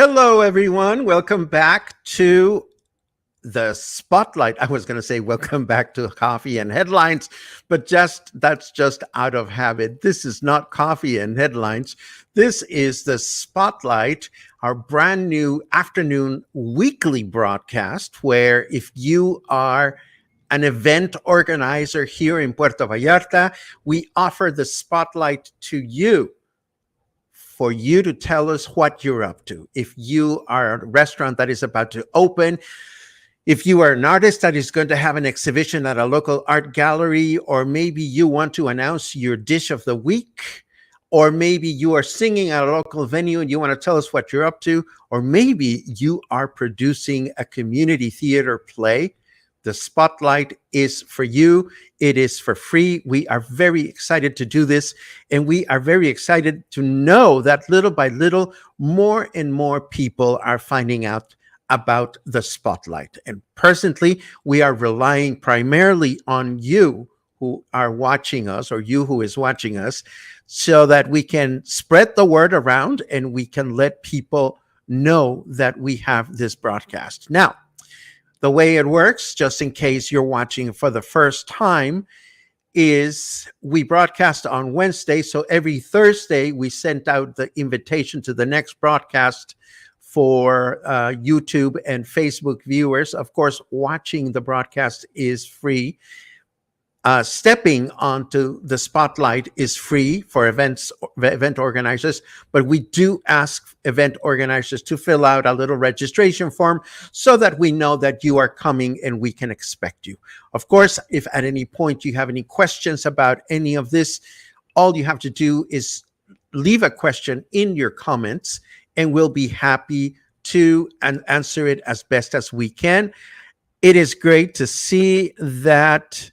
Hello, everyone. Welcome back to the Spotlight. I was going to say welcome back to Coffee and Headlines, but that's just out of habit. This is not Coffee and Headlines. This is the Spotlight, our brand new afternoon weekly broadcast where if you are an event organizer here in Puerto Vallarta, we offer the spotlight to you for you to tell us what you're up to. If you are a restaurant that is about to open, if you are an artist that is going to have an exhibition at a local art gallery, or maybe you want to announce your dish of the week, or maybe you are singing at a local venue and you want to tell us what you're up to, or maybe you are producing a community theater play, the spotlight is for you. It is for free. We are very excited to do this, and we are very excited to know that little by little, more and more people are finding out about the spotlight. And presently, we are relying primarily on you who are watching us, or you who is watching us, so that we can spread the word around and we can let people know that we have this broadcast. Now, the way it works, just in case you're watching for the first time, is we broadcast on Wednesday. So every Thursday, we sent out the invitation to the next broadcast for YouTube and Facebook viewers. Of course, watching the broadcast is free. Stepping onto the spotlight is free for event organizers, but we do ask event organizers to fill out a little registration form so that we know that you are coming and we can expect you. Of course, if at any point you have any questions about any of this, all you have to do is leave a question in your comments and we'll be happy to answer it as best as we can. It is great to see that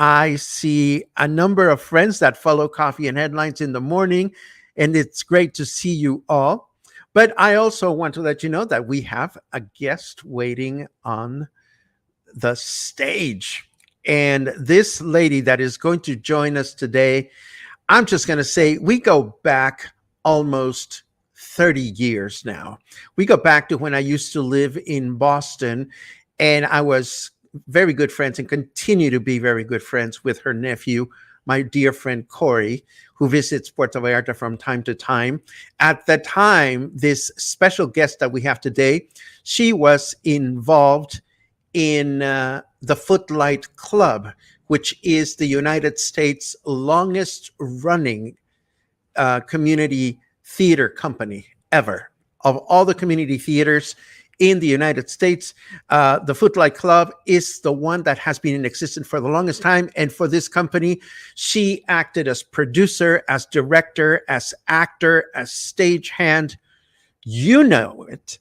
I see a number of friends that follow Coffee and Headlines in the morning, and it's great to see you all. But I also want to let you know that we have a guest waiting on the stage. And this lady that is going to join us today, I'm just going to say we go back almost 30 years now. We go back to when I used to live in Boston, and I was very good friends and continue to be very good friends with her nephew, my dear friend Corey, who visits Puerto Vallarta from time to time. At the time, this special guest that we have today, she was involved in the Footlight Club, which is the United States' longest running community theater company ever. Of all the community theaters in the United States, the Footlight Club is the one that has been in existence for the longest time. And for this company, she acted as producer, as director, as actor, as stagehand, you know it,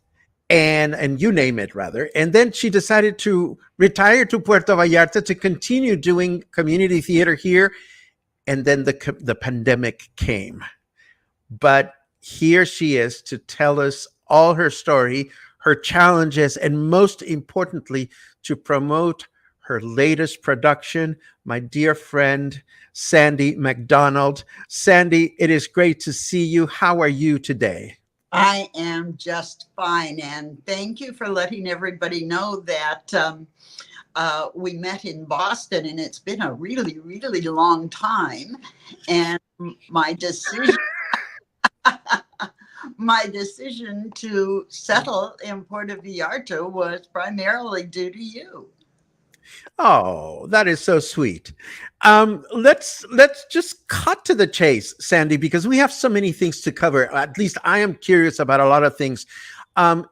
and you name it rather. And then she decided to retire to Puerto Vallarta to continue doing community theater here. And then the pandemic came. But here she is to tell us all her story, her challenges, and most importantly, to promote her latest production, my dear friend, Sandi McDonald. Sandi, it is great to see you. How are you today? I am just fine. And thank you for letting everybody know that we met in Boston, and it's been a really, really long time. And my decision my decision to settle in Puerto Vallarta was primarily due to you. Oh, that is so sweet. Let's just cut to the chase, Sandi, because we have so many things to cover. At least I am curious about a lot of things.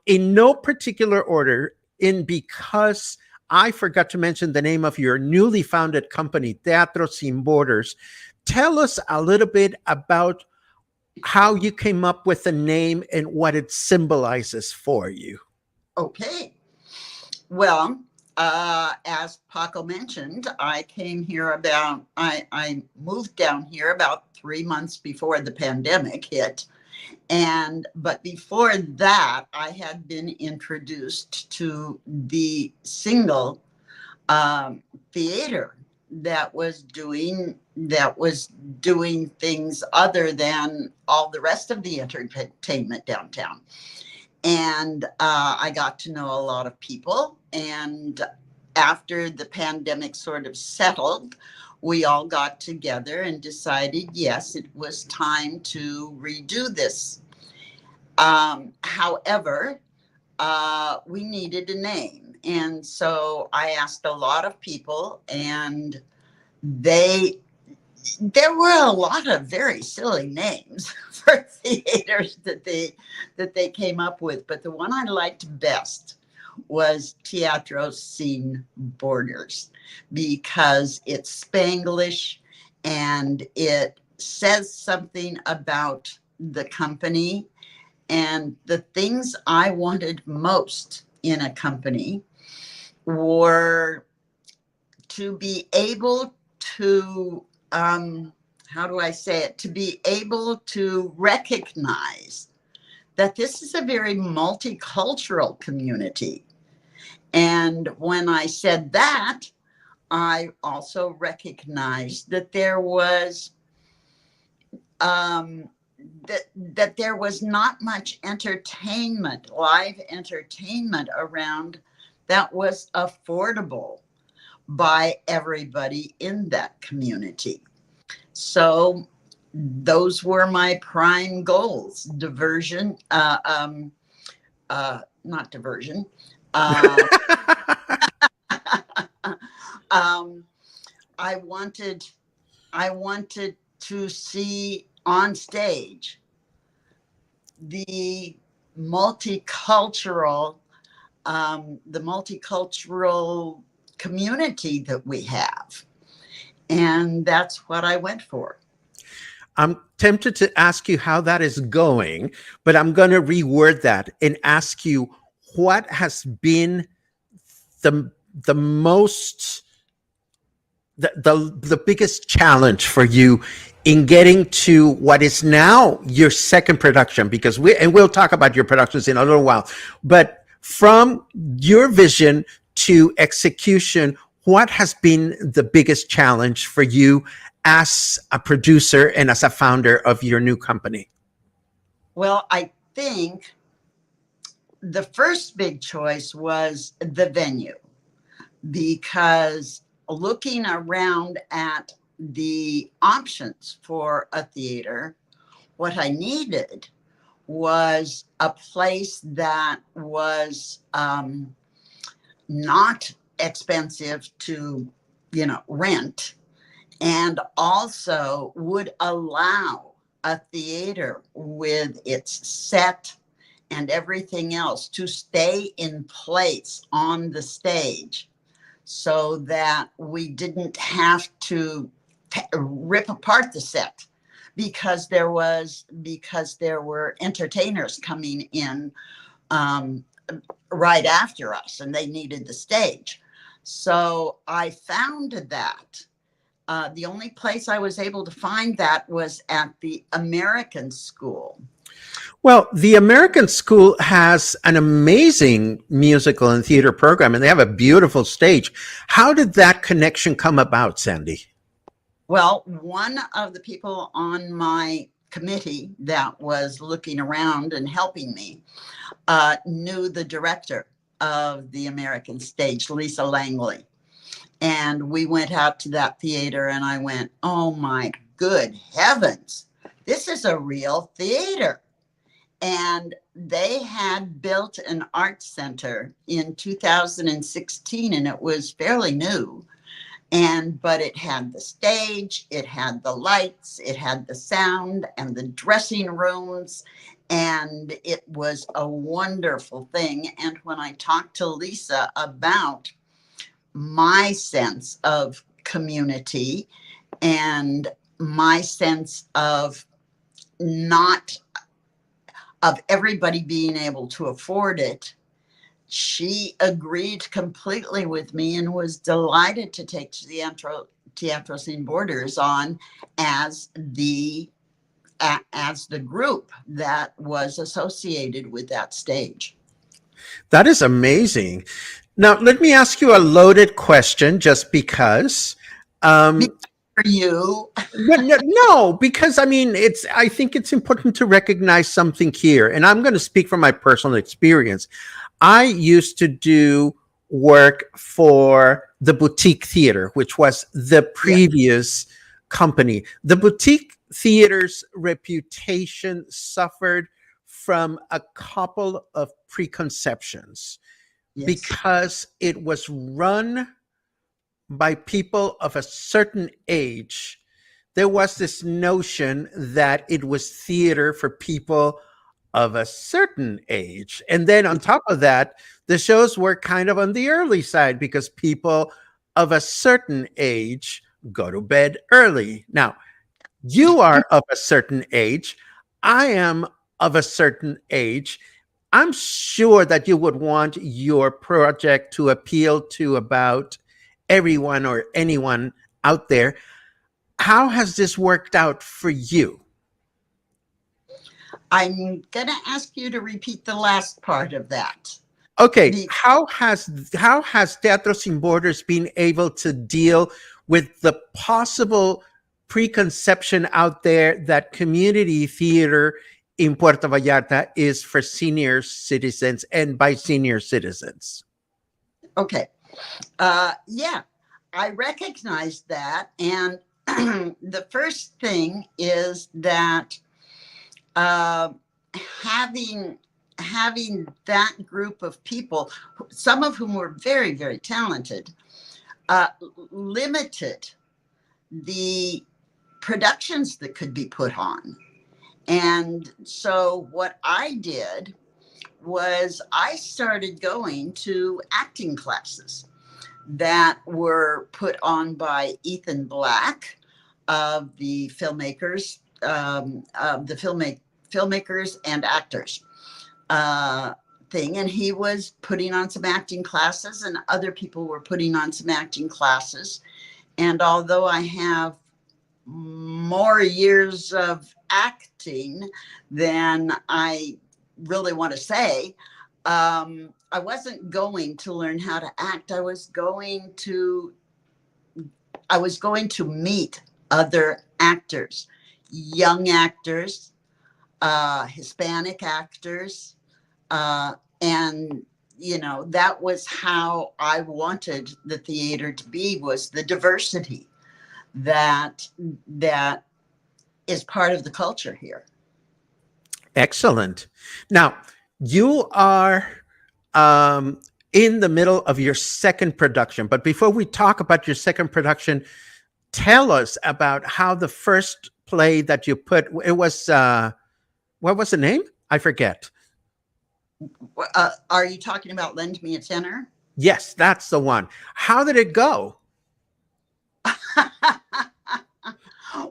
In no particular order, because I forgot to mention the name of your newly founded company, Teatro Sin Borders. Tell us a little bit about how you came up with the name and what it symbolizes for you. Okay. Well, as Paco mentioned, I moved down here about 3 months before the pandemic hit. But before that, I had been introduced to the single theater that was doing things other than all the rest of the entertainment downtown. And I got to know a lot of people. And after the pandemic sort of settled, we all got together and decided, yes, it was time to redo this. However, we needed a name. And so I asked a lot of people, and there were a lot of very silly names for theaters that they came up with, but the one I liked best was Teatro Sin Borders, because it's Spanglish and it says something about the company and the things I wanted most in a company were to be able to how do I say it? To be able to recognize that this is a very multicultural community. And when I said that, I also recognized that there was that there was not much entertainment, live entertainment around that was affordable by everybody in that community. So those were my prime goals. Diversion, not diversion. I wanted to see on stage the multicultural community that we have. And that's what I went for. I'm tempted to ask you how that is going, but I'm going to reword that and ask you what has been the most the biggest challenge for you in getting to what is now your second production, because we'll talk about your productions in a little while, but from your vision to execution, what has been the biggest challenge for you as a producer and as a founder of your new company? Well, I think the first big choice was the venue, because looking around at the options for a theater, what I needed was a place that was not expensive to, rent, and also would allow a theater with its set and everything else to stay in place on the stage, so that we didn't have to rip apart the set because there were entertainers coming in right after us, and they needed the stage. So I found that. The only place I was able to find that was at the American School. Well, the American School has an amazing musical and theater program, and they have a beautiful stage. How did that connection come about, Sandi? Well, one of the people on my committee that was looking around and helping me knew the director of the American Stage, Lisa Langley. And we went out to that theater, and I went, oh my good heavens, this is a real theater. And they had built an art center in 2016, and it was fairly new. But it had the stage, it had the lights, it had the sound and the dressing rooms, and it was a wonderful thing. And when I talked to Lisa about my sense of community and my sense of everybody being able to afford it, she agreed completely with me and was delighted to take Teatro Sin Borders on as the group that was associated with that stage. That is amazing. Now, let me ask you a loaded question just because. for you. No, because I mean, I think it's important to recognize something here. And I'm going to speak from my personal experience. I used to do work for the boutique theater, which was the Yeah. previous company. The boutique theater's reputation suffered from a couple of preconceptions Yes. because it was run by people of a certain age. There was this notion that it was theater for people of a certain age. And then on top of that, the shows were kind of on the early side because people of a certain age go to bed early. Now, you are of a certain age. I am of a certain age. I'm sure that you would want your project to appeal to about everyone or anyone out there. How has this worked out for you? I'm going to ask you to repeat the last part of that. Okay, The, how has Teatro Sin Borders been able to deal with the possible preconception out there that community theater in Puerto Vallarta is for senior citizens and by senior citizens? okay. Yeah, I recognize that. And the first thing is that uh, having that group of people, some of whom were very, very talented, uh, limited the productions that could be put on. And so what I did was I started going to acting classes that were put on by Ethan Black of the filmmakers, filmmakers and actors thing. And he was putting on some acting classes, and other people were putting on some acting classes. And although I have more years of acting than I really want to say, I wasn't going to learn how to act. I was going to meet other actors, young actors, Hispanic actors, and that was how I wanted the theater to be, was the diversity that is part of the culture here. Excellent. Now, you are in the middle of your second production, but before we talk about your second production, tell us about how the first play that you put, it was, what was the name? I forget. Are you talking about Lend Me a Tenor? Yes, that's the one. How did it go?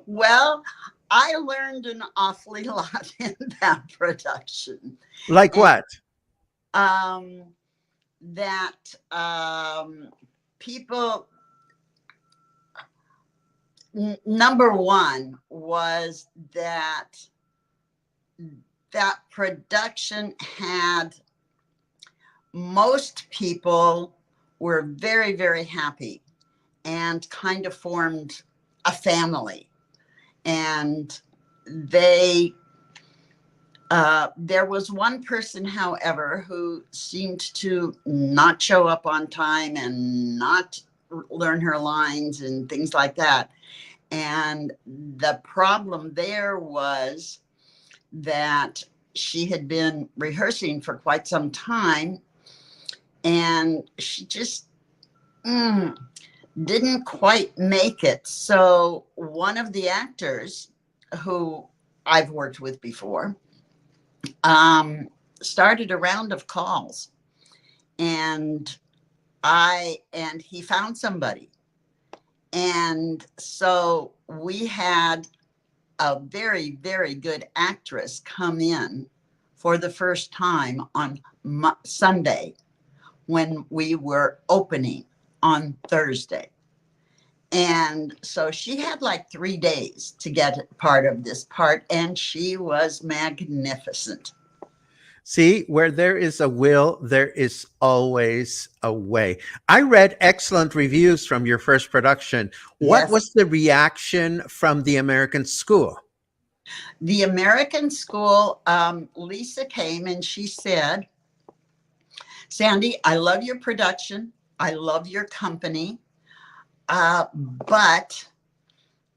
Well, I learned an awfully lot in that production. Like And what? that people, number one was that production had, most people were very, very happy and kind of formed a family. And there was one person, however, who seemed to not show up on time and not learn her lines and things like that. And the problem there was that she had been rehearsing for quite some time, and she just didn't quite make it. So one of the actors who I've worked with before started a round of calls, and he found somebody. And so we had a very, very good actress come in for the first time on Sunday when we were opening on Thursday. And so she had like 3 days to get part of this part, and she was magnificent. See, where there is a will, there is always a way. I read excellent reviews from your first production. What Yes. was the reaction from the American school? The American school, Lisa came and she said, Sandy, I love your production. I love your company. But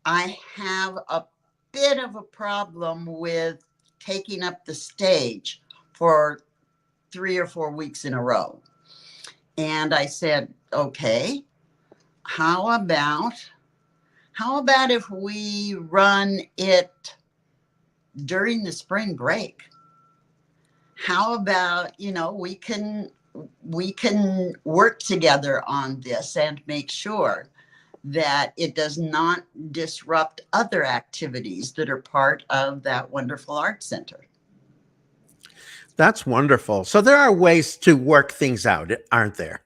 I have a bit of a problem with taking up the stage for 3 or 4 weeks in a row. And I said, okay, how about if we run it during the spring break? How about, we can work together on this and make sure that it does not disrupt other activities that are part of that wonderful art center. That's wonderful. So there are ways to work things out, aren't there?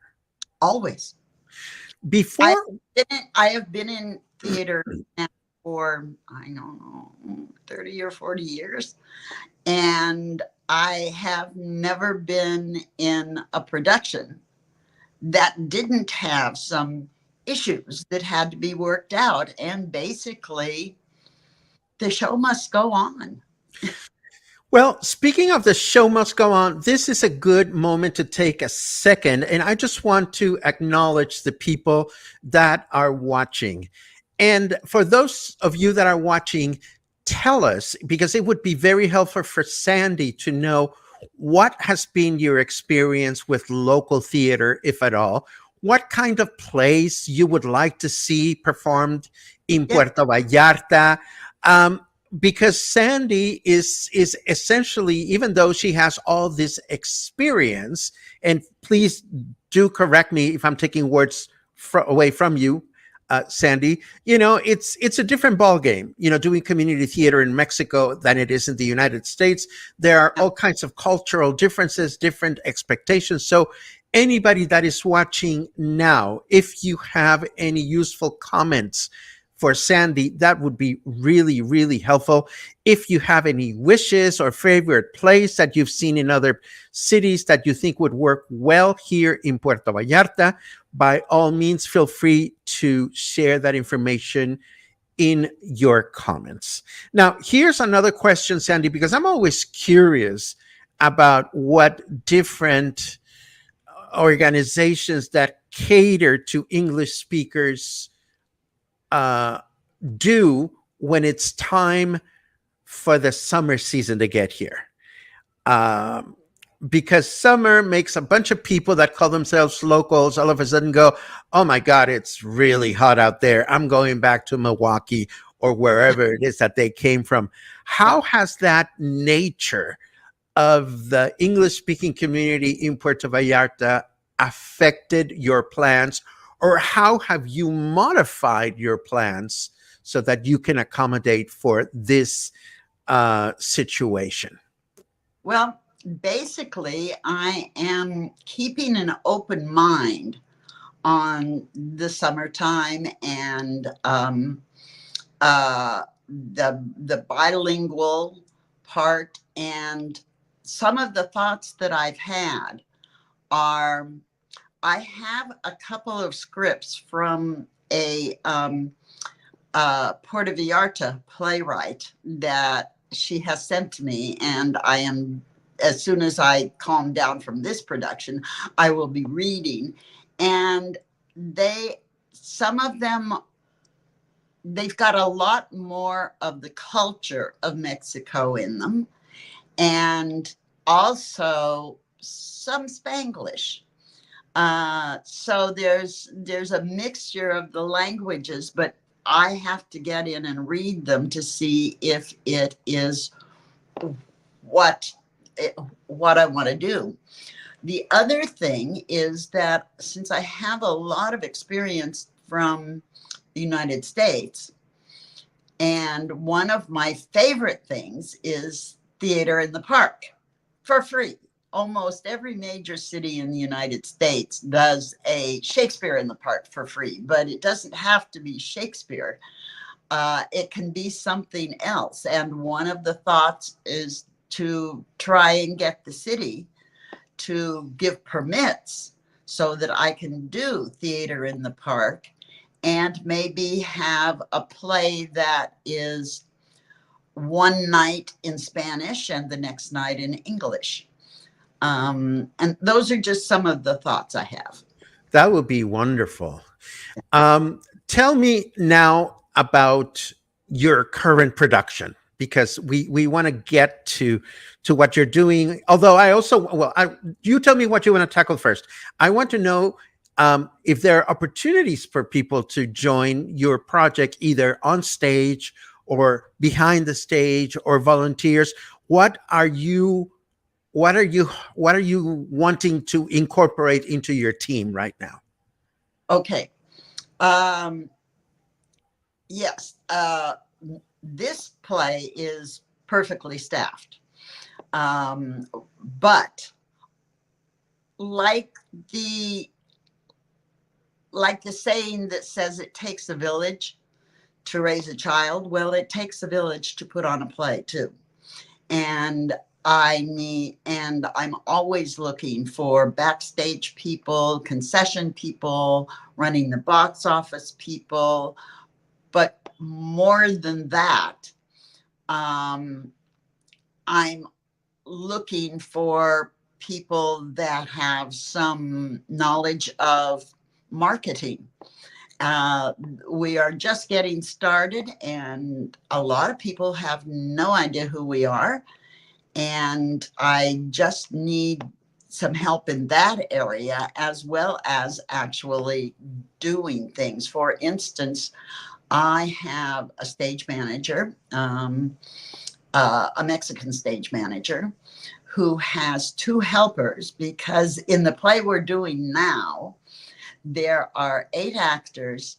Always. I Before, I have been in theater now for, I don't know, 30 or 40 years. And I have never been in a production that didn't have some issues that had to be worked out. And basically, the show must go on. well, speaking of the show must go on, this is a good moment to take a second. And I just want to acknowledge the people that are watching. And for those of you that are watching, tell us, because it would be very helpful for Sandy to know what has been your experience with local theater, if at all. What kind of plays you would like to see performed in Yeah. Puerto Vallarta? Um, because Sandy is essentially, even though she has all this experience, and please do correct me if I'm taking words away from you, Sandy. It's a different ball game. Doing community theater in Mexico than it is in the United States. There are all kinds of cultural differences, different expectations. So anybody that is watching now, if you have any useful comments for Sandy, that would be really, really helpful. If you have any wishes or favorite plays that you've seen in other cities that you think would work well here in Puerto Vallarta, by all means, feel free to share that information in your comments. Now, here's another question, Sandy, because I'm always curious about what different organizations that cater to English speakers do when it's time for the summer season to get here. Um, because summer makes a bunch of people that call themselves locals all of a sudden go, oh my God, it's really hot out there. I'm going back to Milwaukee or wherever it is that they came from. How has that nature of the English speaking community in Puerto Vallarta affected your plans, or how have you modified your plans so that you can accommodate for this situation? Well, basically, I am keeping an open mind on the summertime and the bilingual part. And some of the thoughts that I've had are, I have a couple of scripts from a Puerto Vallarta playwright that she has sent to me, and I am, as soon as I calm down from this production, I will be reading. And some of them, they've got a lot more of the culture of Mexico in them, and also some Spanglish. So there's a mixture of the languages, but I have to get in and read them to see if it is what I want to do. The other thing is that since I have a lot of experience from the United States, and one of my favorite things is theater in the park for free. Almost every major city in the United States does a Shakespeare in the Park for free, but it doesn't have to be Shakespeare. It can be something else. And one of the thoughts is to try and get the city to give permits so that I can do theater in the park and maybe have a play that is one night in Spanish and the next night in English. And those are just some of the thoughts I have. That would be wonderful. Tell me now about your current production, because we want to get to what you're doing. Although I also, you tell me what you want to tackle first. I want to know if there are opportunities for people to join your project, either on stage or behind the stage or volunteers. What are you wanting to incorporate into your team right now? Okay. Yes. This play is perfectly staffed. But like the saying that says it takes a village to raise a child, well, it takes a village to put on a play too. And I'm always looking for backstage people, concession people, running the box office people. But more than that, I'm looking for people that have some knowledge of marketing. We are just getting started, and a lot of people have no idea who we are. And I just need some help in that area, as well as actually doing things. For instance, I have a stage manager, a Mexican stage manager, who has 2 helpers, because in the play we're doing now, there are 8 actors,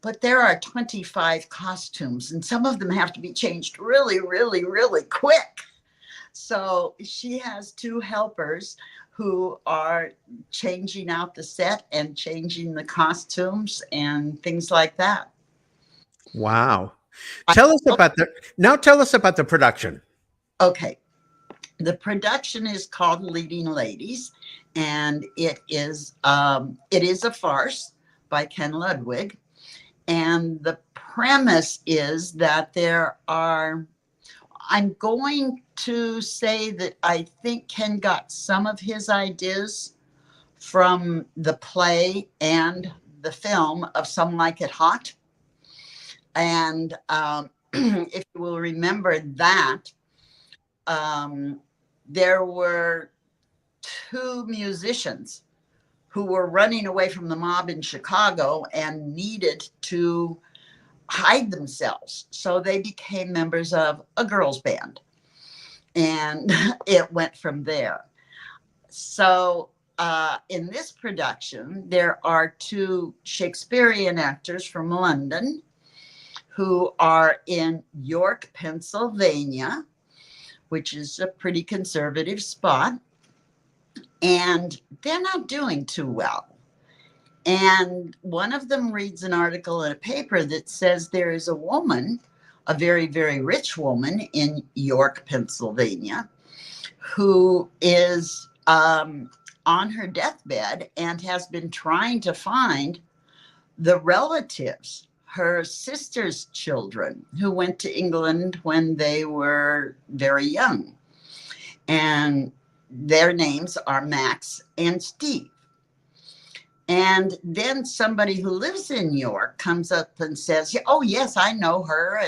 but there are 25 costumes, and some of them have to be changed really, really, really quick. So she has 2 helpers who are changing out the set and changing the costumes and things like that. Wow. Tell us about the production. Okay. The production is called Leading Ladies, and it is a farce by Ken Ludwig. And the premise is that I'm going to say that I think Ken got some of his ideas from the play and the film of Some Like It Hot. And if you will remember that, there were 2 musicians who were running away from the mob in Chicago and needed to hide themselves. So they became members of a girls' band. And it went from there. So in this production, there are 2 Shakespearean actors from London who are in York, Pennsylvania, which is a pretty conservative spot. And they're not doing too well. And one of them reads an article in a paper that says there is a woman, a very, very rich woman in York, Pennsylvania, who is on her deathbed and has been trying to find the relatives, her sister's children, who went to England when they were very young. And their names are Max and Steve. And then somebody who lives in York comes up and says, "Oh yes, I know her,"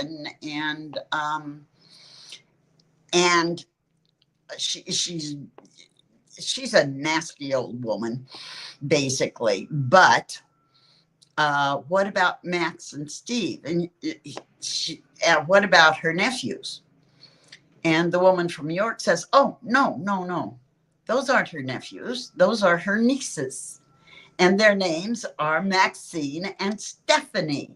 and she's a nasty old woman, basically. But what about Max and Steve? And what about her nephews? And the woman from York says, "Oh, no. Those aren't her nephews. Those are her nieces. And their names are Maxine and Stephanie."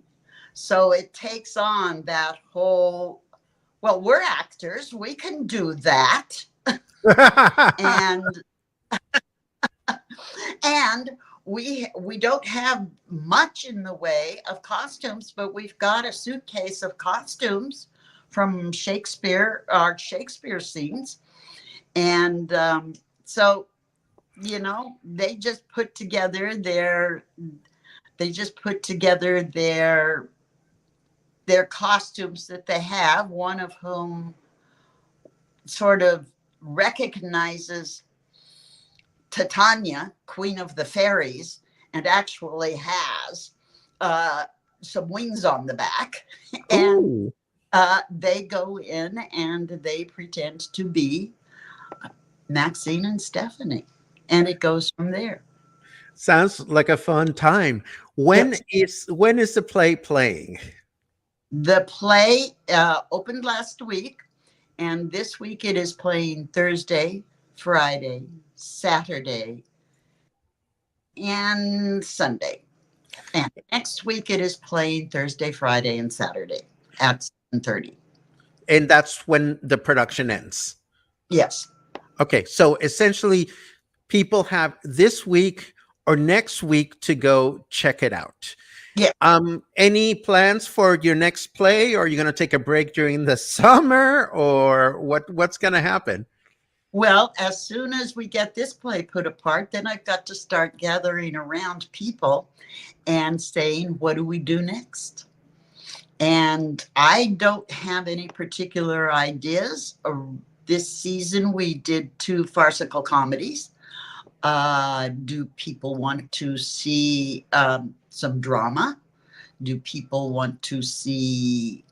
So it takes on that whole, well, we're actors. We can do that. and we don't have much in the way of costumes, but we've got a suitcase of costumes from Shakespeare, our Shakespeare scenes. And so, they just put together their costumes that they have, one of whom sort of recognizes Titania, Queen of the Fairies, and actually has some wings on the back. And they go in and they pretend to be Maxine and Stephanie. And it goes from there. Sounds like a fun time. When is the play playing? The play opened last week, and this week it is playing Thursday, Friday, Saturday, and Sunday. And next week it is playing Thursday, Friday, and Saturday at 7:30. And that's when the production ends. Yes. Okay, so essentially people have this week or next week to go check it out. Yeah. Any plans for your next play, or are you going to take a break during the summer, or what's going to happen? Well, as soon as we get this play put apart, then I've got to start gathering around people and saying, what do we do next? And I don't have any particular ideas. This season, we did 2 farcical comedies. Do people want to see some drama? Do people want to see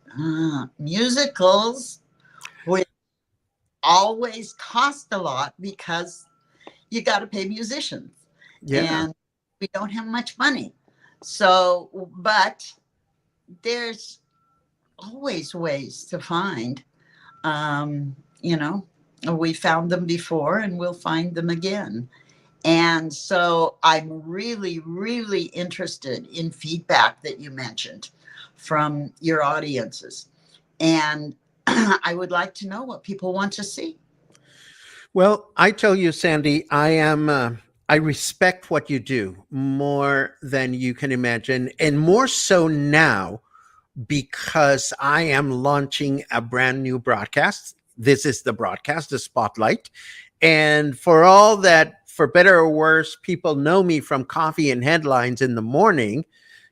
musicals, which always cost a lot because you got to pay musicians, and we don't have much money. So, but there's always ways to find, we found them before and we'll find them again. And so I'm really, really interested in feedback that you mentioned from your audiences. And I would like to know what people want to see. Well, I tell you, Sandy, I respect what you do more than you can imagine, and more so now because I am launching a brand new broadcast. This is the broadcast, the Spotlight. And for all that, for better or worse, people know me from Coffee and Headlines in the morning,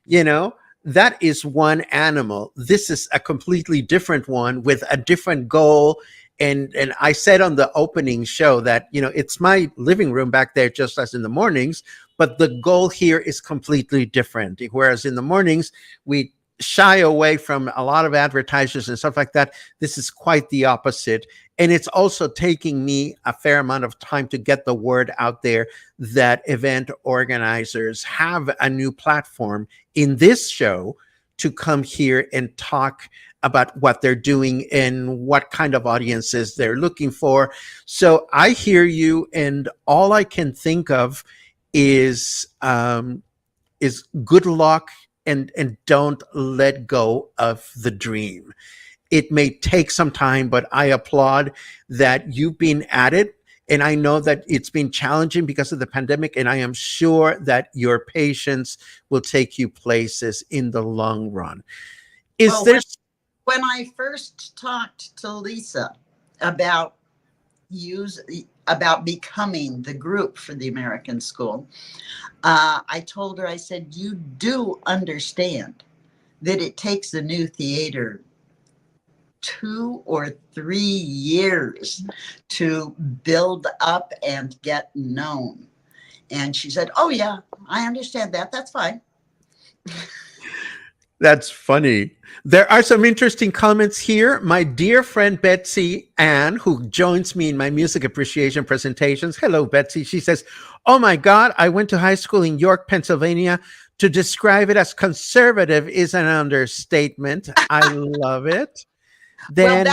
that is one animal. This is a completely different one with a different goal. And I said on the opening show that, it's my living room back there, just as in the mornings, but the goal here is completely different. Whereas in the mornings, we shy away from a lot of advertisers and stuff like that. This is quite the opposite. And it's also taking me a fair amount of time to get the word out there that event organizers have a new platform in this show to come here and talk about what they're doing and what kind of audiences they're looking for. So I hear you, and all I can think of is good luck, and don't let go of the dream. It may take some time, but I applaud that you've been at it. And I know that it's been challenging because of the pandemic, and I am sure that your patience will take you places in the long run. When I first talked to Lisa about becoming the group for the American School, I told her, I said, you do understand that it takes a new theater 2 or 3 years to build up and get known. And she said, oh yeah, I understand that. That's fine. That's funny. There are some interesting comments here. My dear friend Betsy Ann, who joins me in my music appreciation presentations. Hello, Betsy. She says, oh my God, I went to high school in York, Pennsylvania. To describe it as conservative is an understatement. I love it. Then,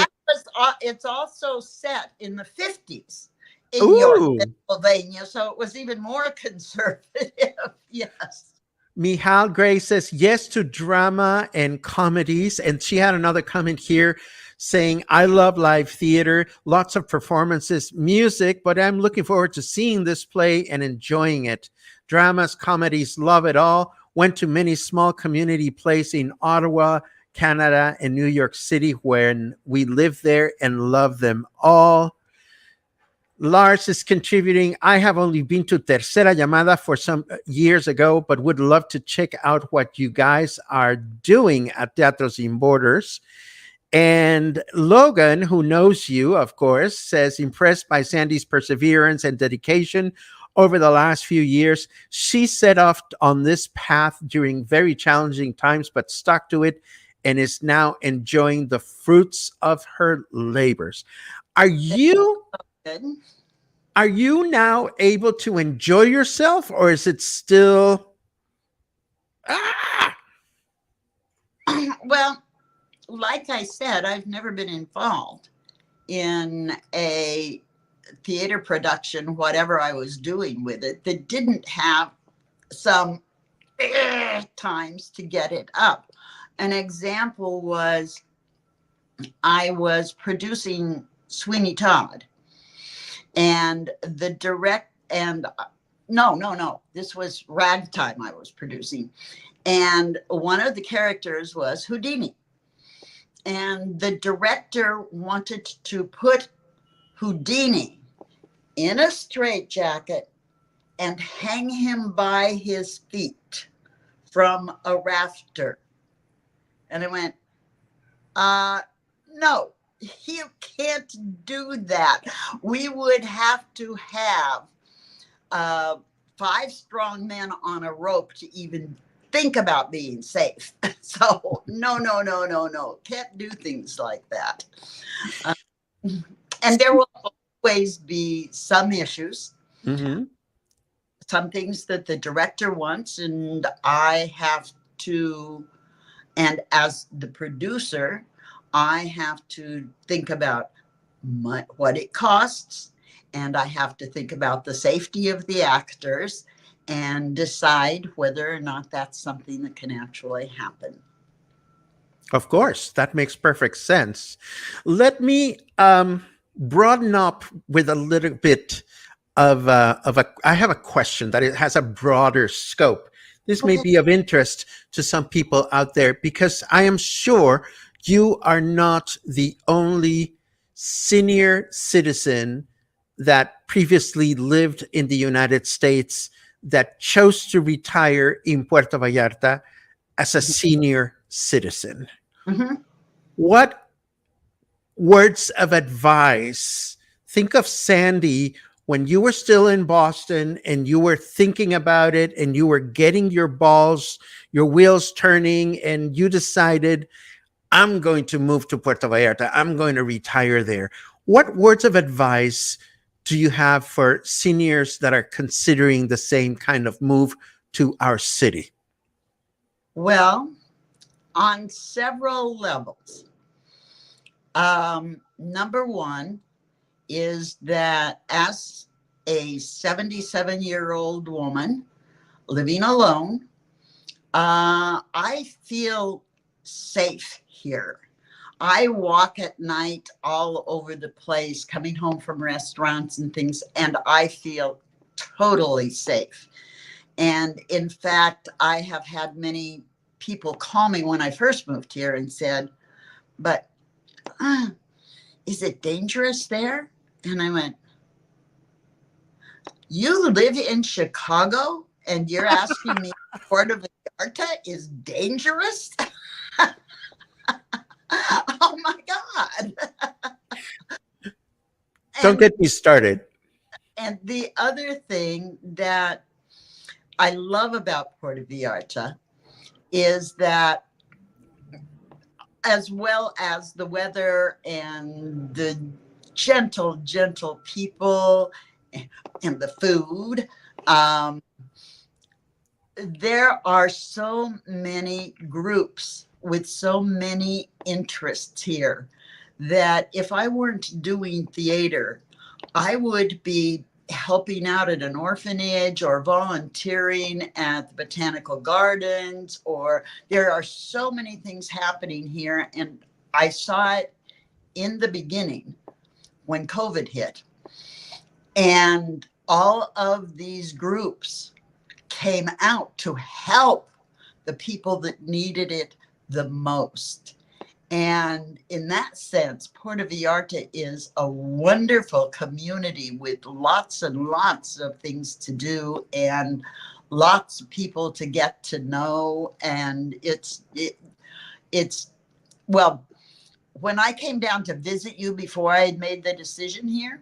it's also set in the 50s in York, Pennsylvania. So it was even more conservative. Yes. Michal Grey says yes to drama and comedies. And she had another comment here saying, I love live theater, lots of performances, music, but I'm looking forward to seeing this play and enjoying it. Dramas, comedies, love it all. Went to many small community plays in Ottawa, Canada and New York City when we live there and love them all. Lars is contributing. I have only been to Tercera Llamada for some years ago, but would love to check out what you guys are doing at Teatro Sin Borders. And Logan, who knows you, of course, says, impressed by Sandy's perseverance and dedication over the last few years. She set off on this path during very challenging times, but stuck to it and is now enjoying the fruits of her labors. Are you Good. are you now able to enjoy yourself, or is it still Well, like I said, I've never been involved in a theater production, whatever I was doing with it, that didn't have some times to get it up. An example was I was producing Sweeney Todd, and the direct and no, this was Ragtime I was producing, and one of the characters was Houdini, and the director wanted to put Houdini in a straitjacket and hang him by his feet from a rafter. And I went, no, you can't do that. We would have to have 5 strong men on a rope to even think about being safe. So no, can't do things like that. And there will always be some issues, some things that the director wants, and I have to, and as the producer, I have to think about what it costs, and I have to think about the safety of the actors and decide whether or not that's something that can actually happen. Of course, that makes perfect sense. Let me broaden up with a little bit of I have a question that it has a broader scope. This may be of interest to some people out there, because I am sure you are not the only senior citizen that previously lived in the United States that chose to retire in Puerto Vallarta as a senior citizen. What words of advice? Think of Sandy when you were still in Boston and you were thinking about it and you were getting your wheels turning, and you decided, I'm going to move to Puerto Vallarta. I'm going to retire there. What words of advice do you have for seniors that are considering the same kind of move to our city? Well, on several levels. Number one is that as a 77-year-old woman living alone, I feel safe here. I walk at night all over the place, coming home from restaurants and things, and I feel totally safe. And in fact, I have had many people call me when I first moved here and said, but is it dangerous there? And I went, you live in Chicago and you're asking me Puerto Vallarta is dangerous? Oh my God. Don't get me started. And the other thing that I love about Puerto Vallarta is that, as well as the weather and the gentle people and the food, there are so many groups with so many interests here that if I weren't doing theater, I would be helping out at an orphanage or volunteering at the botanical gardens, or there are so many things happening here. And I saw it in the beginning when COVID hit, and all of these groups came out to help the people that needed it the most. And in that sense, Puerto Vallarta is a wonderful community with lots and lots of things to do and lots of people to get to know. And it's well, when I came down to visit you before I had made the decision here,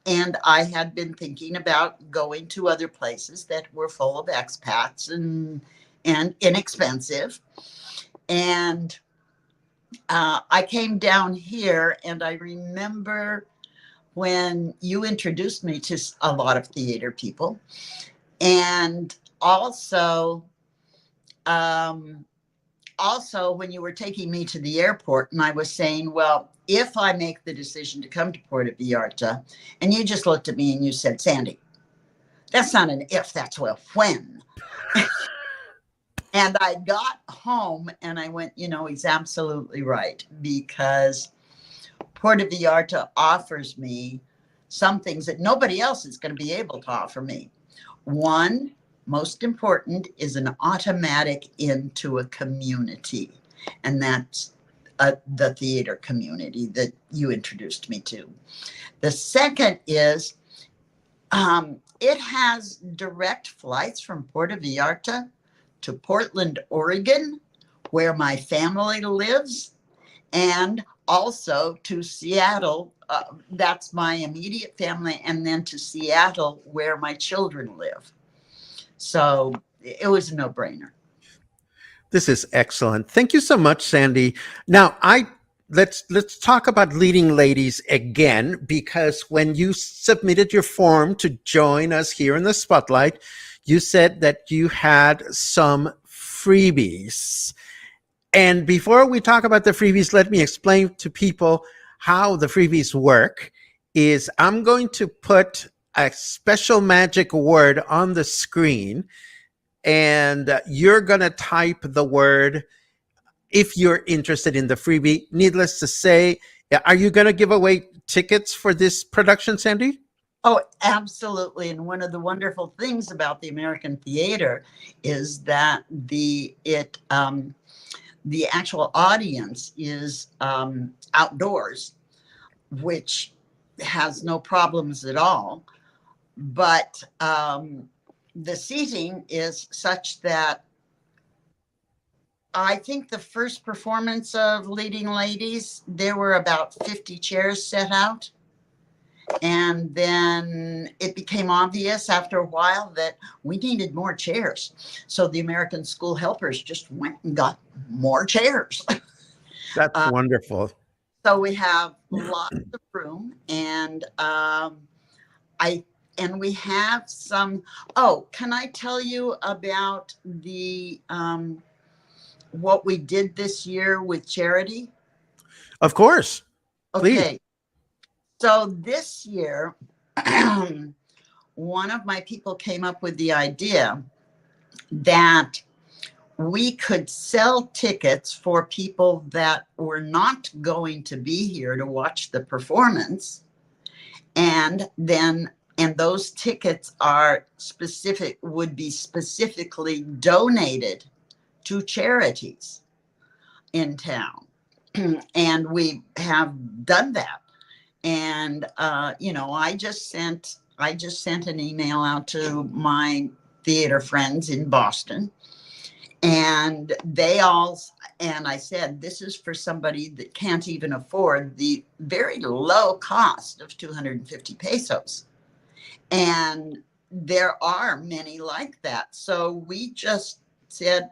and I had been thinking about going to other places that were full of expats and inexpensive. And I came down here, and I remember when you introduced me to a lot of theater people, and also when you were taking me to the airport, and I was saying, well, if I make the decision to come to Puerto Vallarta, and you just looked at me and you said, Sandy, that's not an if, that's a when. And I got home and I went, he's absolutely right, because Puerto Vallarta offers me some things that nobody else is going to be able to offer me. One, most important, is an automatic into a community, and that's the theater community that you introduced me to. The second is it has direct flights from Puerto Vallarta to Portland, Oregon, where my family lives, and also to Seattle. That's my immediate family, and then to Seattle, where my children live. So it was a no-brainer. This is excellent. Thank you so much, Sandy. Now, let's talk about Leading Ladies again, because when you submitted your form to join us here in the Spotlight, you said that you had some freebies. And before we talk about the freebies, let me explain to people how the freebies work. Is I'm going to put a special magic word on the screen, and you're going to type the word if you're interested in the freebie. Needless to say, are you going to give away tickets for this production, Sandy? Oh, absolutely. And one of the wonderful things about the American theater is that the actual audience is outdoors, which has no problems at all. But the seating is such that I think the first performance of Leading Ladies, there were about 50 chairs set out. And then it became obvious after a while that we needed more chairs. So the American School Helpers just went and got more chairs. That's wonderful. So we have lots of room, and we have some. Oh, can I tell you about the what we did this year with charity? Of course. Please. Okay. So this year, one of my people came up with the idea that we could sell tickets for people that were not going to be here to watch the performance. And those tickets would be specifically donated to charities in town. And we have done that. And, I just sent an email out to my theater friends in Boston, and I said, this is for somebody that can't even afford the very low cost of 250 pesos. And there are many like that. So we just said,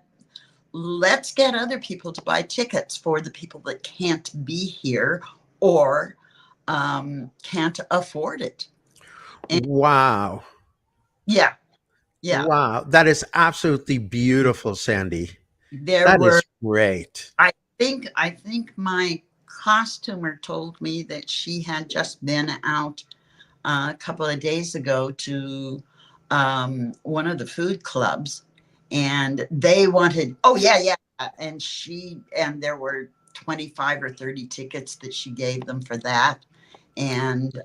let's get other people to buy tickets for the people that can't be here or can't afford it. And Wow. yeah. Wow. That is absolutely beautiful, Sandy. There That were, is great. I think my costumer told me that she had just been out a couple of days ago to one of the food clubs, and they wanted, and there were 25 or 30 tickets that she gave them for that. And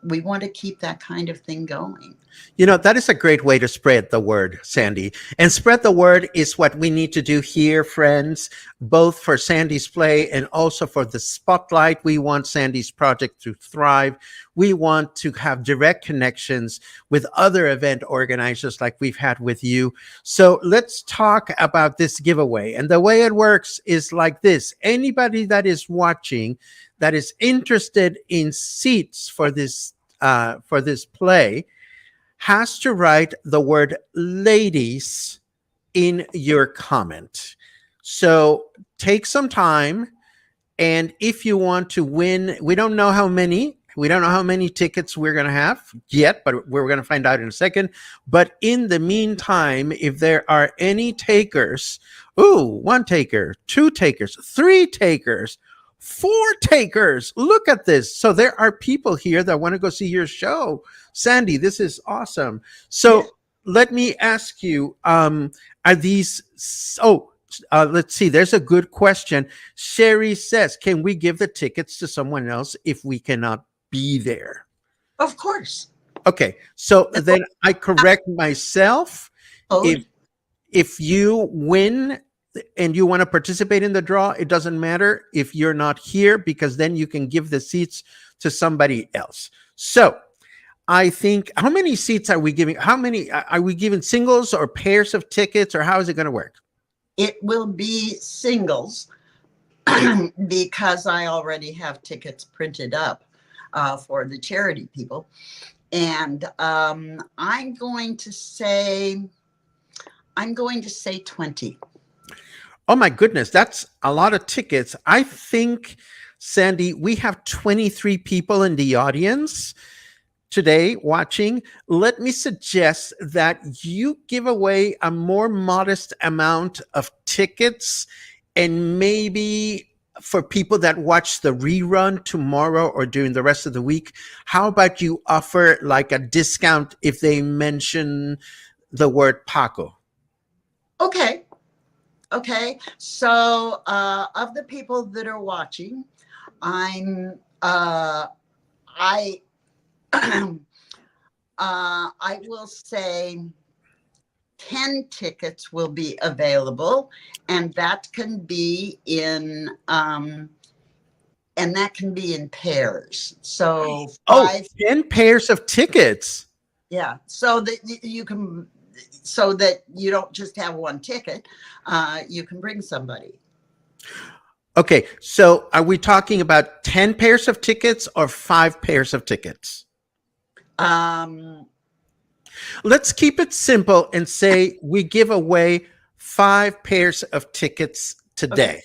we want to keep that kind of thing going. You know, that is a great way to spread the word, Sandy. And spread the word is what we need to do here, friends, both for Sandy's play and also for the spotlight. We want Sandy's project to thrive. We want to have direct connections with other event organizers like we've had with you. So let's talk about this giveaway. And the way it works is like this. Anybody that is watching that is interested in seats for this play has to write the word ladies in your comment. So take some time. And if you want to win, we don't know how many tickets we're going to have yet, but we're going to find out in a second. But in the meantime, if there are any takers, one taker, two takers, three takers, four takers, look at this. So there are people here that want to go see your show. Sandy, this is awesome. So let me ask you, are these, let's see, there's a good question. Sherry says, can we give the tickets to someone else if we cannot be there? Of course. Okay, so then I correct myself. If you win and you want to participate in the draw, it doesn't matter if you're not here, because then you can give the seats to somebody else. So I think, how many seats are we giving? How many are we giving, singles or pairs of tickets, or how is it going to work? It will be singles because I already have tickets printed up for the charity people. And I'm going to say 20. Oh my goodness, that's a lot of tickets. I think, Sandy, we have 23 people in the audience today watching. Let me suggest that you give away a more modest amount of tickets, and maybe for people that watch the rerun tomorrow or during the rest of the week, how about you offer like a discount if they mention the word Paco? Okay. So of the people that are watching, I will say 10 tickets will be available, and that can be in pairs. So 10 pairs of tickets. Yeah, so that you can, so that you don't just have one ticket, you can bring somebody. Okay, so are we talking about 10 pairs of tickets or 5 pairs of tickets? Let's keep it simple and say we give away 5 pairs of tickets today. Okay.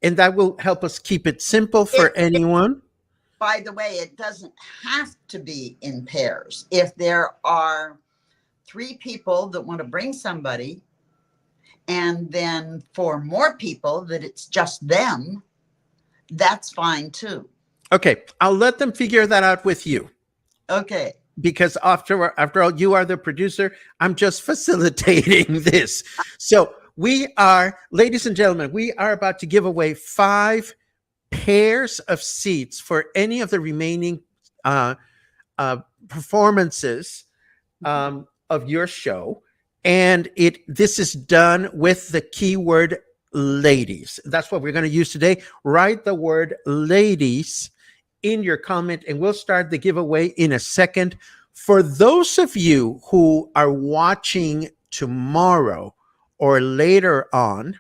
And that will help us keep it simple for anyone. By the way, it doesn't have to be in pairs. If there are 3 people that want to bring somebody, and then for more people that it's just them, that's fine too. Okay, I'll let them figure that out with you. Okay. Because after all, you are the producer. I'm just facilitating this. So we are, ladies and gentlemen, we are about to give away 5 pairs of seats for any of the remaining performances of your show. And this is done with the keyword ladies. That's what we're going to use today. Write the word ladies in your comment, and we'll start the giveaway in a second. For those of you who are watching tomorrow or later on,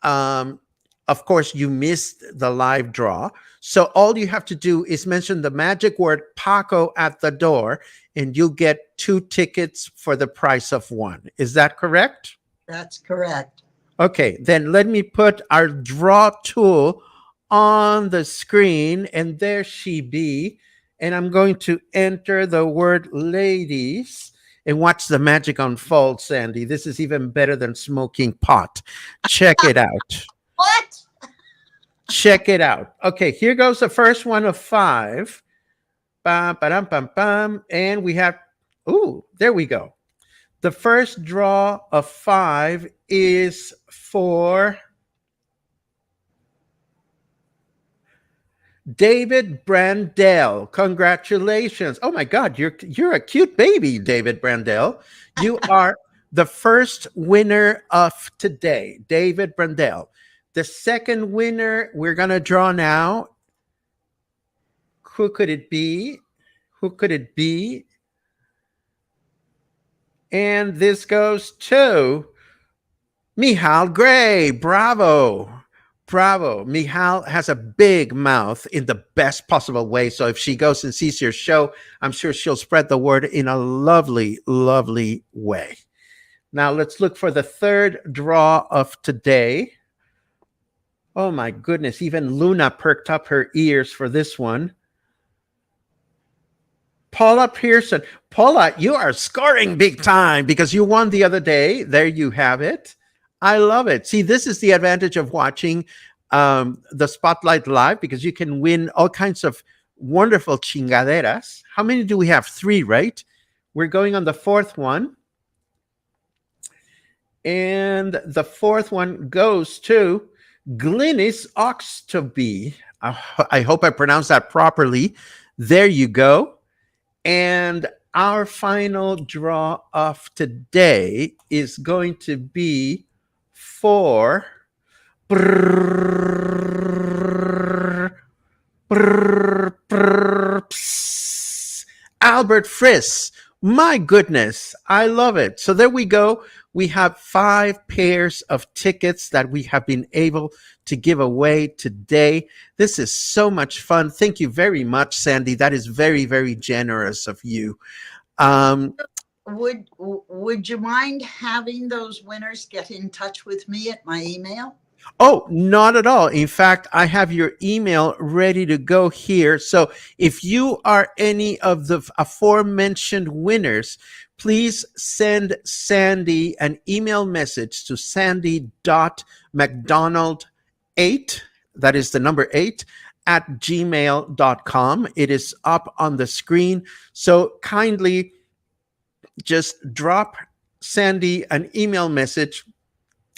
of course, you missed the live draw. So all you have to do is mention the magic word Paco at the door, and you'll get 2 tickets for the price of 1. Is that correct? That's correct. Okay, then let me put our draw tool on the screen, and there she be. And I'm going to enter the word ladies and watch the magic unfold, Sandy. This is even better than smoking pot. Check it out. What? Check it out. Okay, here goes the first one of 5. Bam, ba-dum, bam, bam. And we have, there we go. The first draw of 5 is for David Brandell, congratulations. Oh my God, you're a cute baby, David Brandell. You are the first winner of today, David Brandell. The second winner we're gonna draw now. Who could it be? Who could it be? And this goes to Michal Grey. Bravo. Bravo. Michal has a big mouth in the best possible way. So if she goes and sees your show, I'm sure she'll spread the word in a lovely, lovely way. Now let's look for the third draw of today. Oh my goodness. Even Luna perked up her ears for this one. Paula Person. Paula, you are scoring big time because you won the other day. There you have it. I love it. See, this is the advantage of watching the Spotlight live, because you can win all kinds of wonderful chingaderas. How many do we have? 3, right? We're going on the 4th one. And the 4th one goes to Glinys Oxtoby. I hope I pronounced that properly. There you go. And our final draw of today is going to be for Albert Friss. My goodness, I love it. So there we go. We have 5 pairs of tickets that we have been able to give away today. This is so much fun. Thank you very much, Sandy. That is very, very generous of you. Would you mind having those winners get in touch with me at my email? Oh, not at all. In fact, I have your email ready to go here. So if you are any of the aforementioned winners, please send Sandy an email message to sandy.mcdonald8, that is the number 8, at gmail.com. It is up on the screen. So kindly just drop Sandy an email message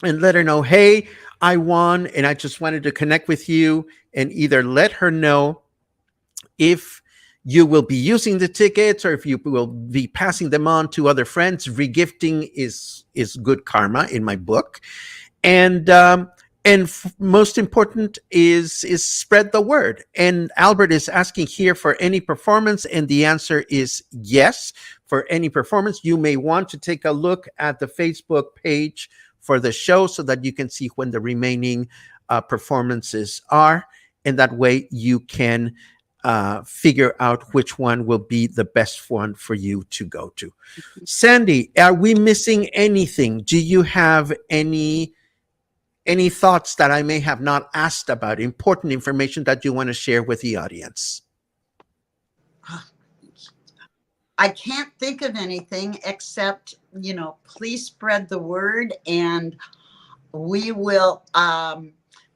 and let her know, hey, I won and I just wanted to connect with you, and either let her know if you will be using the tickets or if you will be passing them on to other friends. Regifting is good karma in my book. And most important is spread the word. And Albert is asking here for any performance, and the answer is yes. For any performance, you may want to take a look at the Facebook page for the show so that you can see when the remaining performances are, and that way you can figure out which one will be the best one for you to go to. Sandy, are we missing anything? Do you have any thoughts that I may have not asked about, important information that you want to share with the audience? I can't think of anything except, please spread the word, and we will,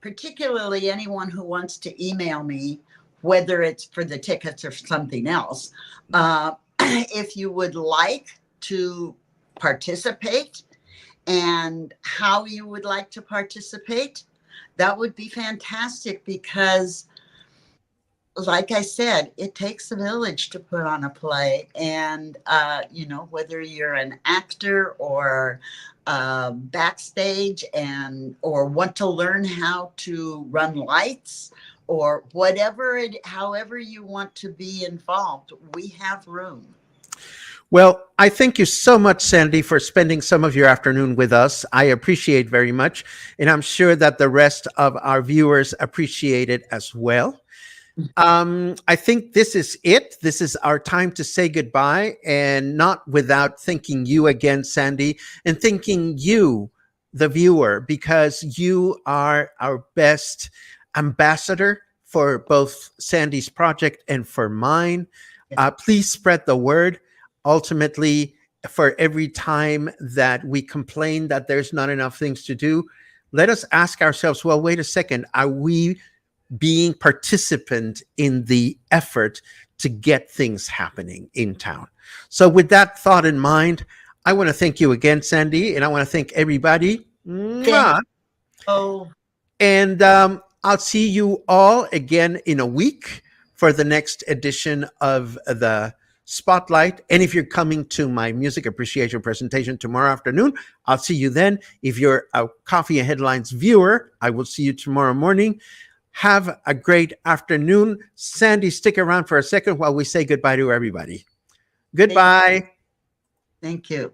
particularly anyone who wants to email me, whether it's for the tickets or something else, if you would like to participate and how you would like to participate, that would be fantastic, because like I said, it takes a village to put on a play. And, whether you're an actor or backstage or want to learn how to run lights or however you want to be involved, we have room. Well, I thank you so much, Sandy, for spending some of your afternoon with us. I appreciate very much. And I'm sure that the rest of our viewers appreciate it as well. I think this is it. This is our time to say goodbye, and not without thanking you again, Sandy, and thanking you, the viewer, because you are our best ambassador for both Sandy's project and for mine. Please spread the word. Ultimately, for every time that we complain that there's not enough things to do, let us ask ourselves, well, wait a second, are we being participant in the effort to get things happening in town? So with that thought in mind, I want to thank you again, Sandy, and I want to thank everybody. Mwah. Oh. And I'll see you all again in a week for the next edition of the Spotlight. And if you're coming to my music appreciation presentation tomorrow afternoon, I'll see you then. If you're a Coffee and Headlines viewer, I will see you tomorrow morning. Have a great afternoon. Sandy, stick around for a second while we say goodbye to everybody. Goodbye. Thank you.